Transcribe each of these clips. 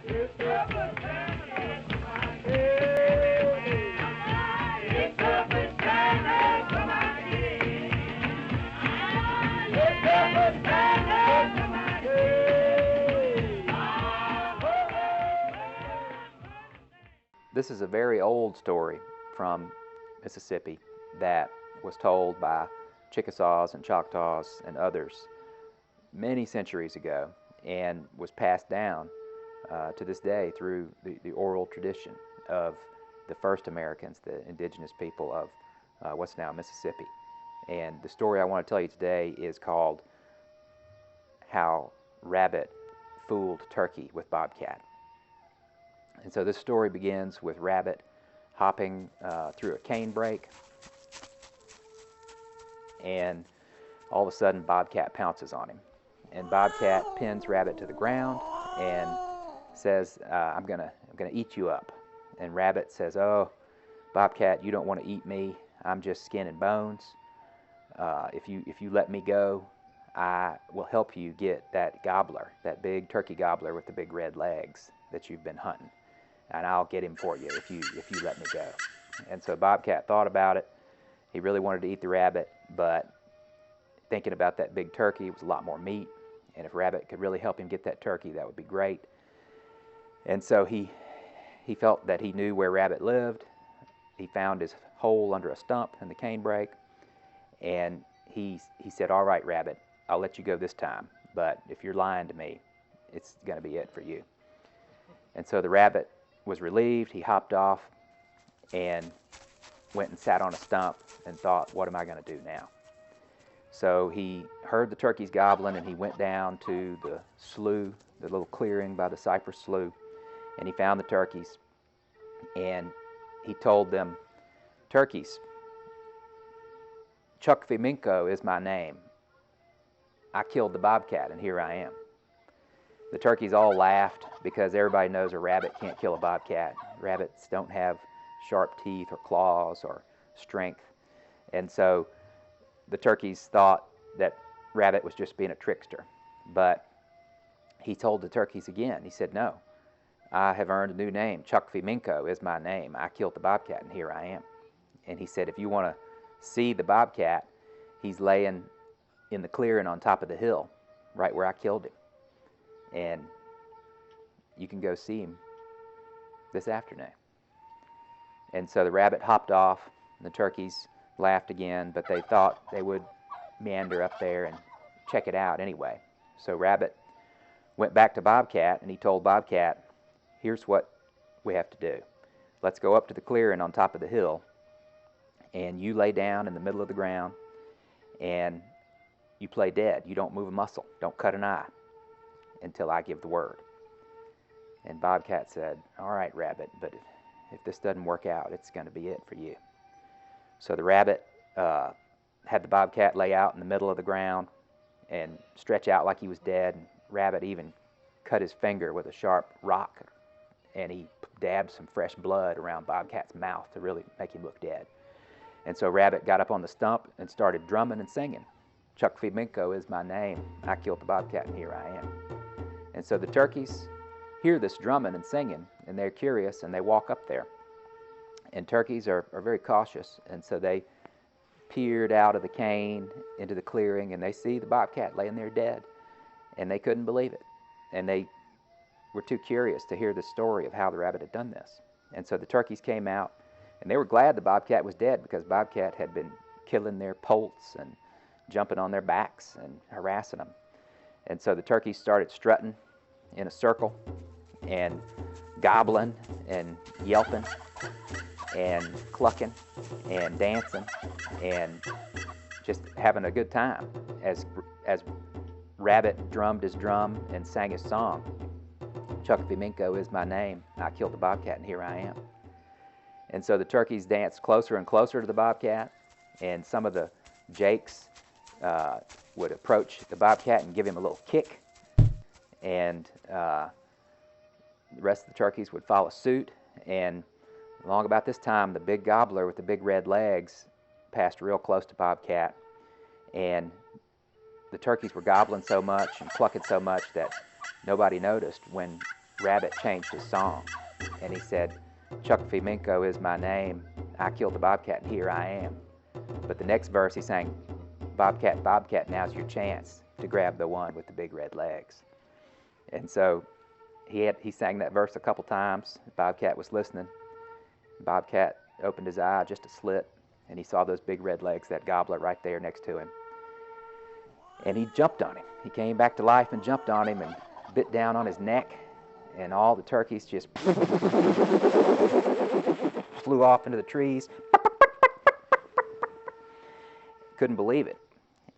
This is a very old story from Mississippi that was told by Chickasaws and Choctaws and others many centuries ago and was passed down to this day through the oral tradition of the first Americans, the indigenous people of what's now Mississippi. And the story I want to tell you today is called How Rabbit Fooled Turkey with Bobcat. And so this story begins with Rabbit hopping through a cane brake, and all of a sudden Bobcat pounces on him. And Bobcat pins Rabbit to the ground and says, I'm gonna eat you up. And Rabbit says, oh, Bobcat, you don't want to eat me. I'm just skin and bones. If you let me go, I will help you get that gobbler, that big turkey gobbler with the big red legs that you've been hunting. And I'll get him for you if you let me go. And so Bobcat thought about it. He really wanted to eat the rabbit, but thinking about that big turkey, it was a lot more meat. And if Rabbit could really help him get that turkey, that would be great. And so he felt that he knew where Rabbit lived. He found his hole under a stump in the cane brake, and he said, all right, Rabbit, I'll let you go this time, but if you're lying to me, it's going to be it for you. And so the Rabbit was relieved. He hopped off and went and sat on a stump and thought, what am I going to do now? So he heard the turkeys gobbling, and he went down to the slough, the little clearing by the cypress slough, and he found the turkeys, and he told them, turkeys, Chukviminko is my name. I killed the bobcat, and here I am. The turkeys all laughed because everybody knows a rabbit can't kill a bobcat. Rabbits don't have sharp teeth or claws or strength. And so the turkeys thought that Rabbit was just being a trickster. But he told the turkeys again, he said, no, I have earned a new name. Chukviminko is my name. I killed the bobcat, and here I am. And he said, if you want to see the bobcat, he's laying in the clearing on top of the hill, right where I killed him. And you can go see him this afternoon. And so the Rabbit hopped off, and the turkeys laughed again, but they thought they would meander up there and check it out anyway. So Rabbit went back to Bobcat, and he told Bobcat, here's what we have to do. Let's go up to the clearing on top of the hill, and you lay down in the middle of the ground, and you play dead. You don't move a muscle. Don't cut an eye until I give the word. And Bobcat said, all right, Rabbit, but if this doesn't work out, it's going to be it for you. So the Rabbit had the Bobcat lay out in the middle of the ground and stretch out like he was dead. And Rabbit even cut his finger with a sharp rock, and he dabbed some fresh blood around Bobcat's mouth to really make him look dead. And so Rabbit got up on the stump and started drumming and singing. Chukviminko is my name. I killed the bobcat, and here I am. And so the turkeys hear this drumming and singing, and they're curious, and they walk up there. And turkeys are very cautious, and so they peered out of the cane into the clearing, and they see the bobcat laying there dead, and they couldn't believe it. And they were too curious to hear the story of how the Rabbit had done this. And so the turkeys came out, and they were glad the bobcat was dead, because bobcat had been killing their poults and jumping on their backs and harassing them. And so the turkeys started strutting in a circle and gobbling and yelping and clucking and dancing and just having a good time as Rabbit drummed his drum and sang his song. Chukviminko is my name. I killed the bobcat, and here I am. And so the turkeys danced closer and closer to the bobcat, and some of the jakes would approach the bobcat and give him a little kick, and the rest of the turkeys would follow suit. And along about this time, the big gobbler with the big red legs passed real close to Bobcat, and the turkeys were gobbling so much and clucking so much that nobody noticed when Rabbit changed his song, and he said, Chukfiminko is my name. I killed the bobcat, and here I am. But the next verse he sang, Bobcat, Bobcat, now's your chance to grab the one with the big red legs. And so he sang that verse a couple times. Bobcat was listening. Bobcat opened his eye just a slit, and he saw those big red legs, that gobbler right there next to him. And he jumped on him. He came back to life and jumped on him and bit down on his neck, and all the turkeys just flew off into the trees. Couldn't believe it.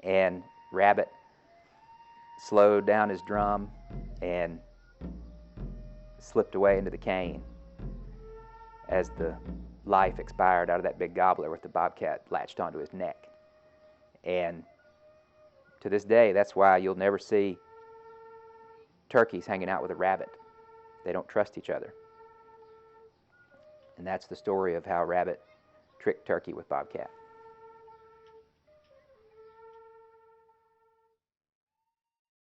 And Rabbit slowed down his drum and slipped away into the cane as the life expired out of that big gobbler with the bobcat latched onto his neck. And to this day, that's why you'll never see turkeys hanging out with a rabbit. They don't trust each other. And that's the story of how Rabbit tricked Turkey with Bobcat.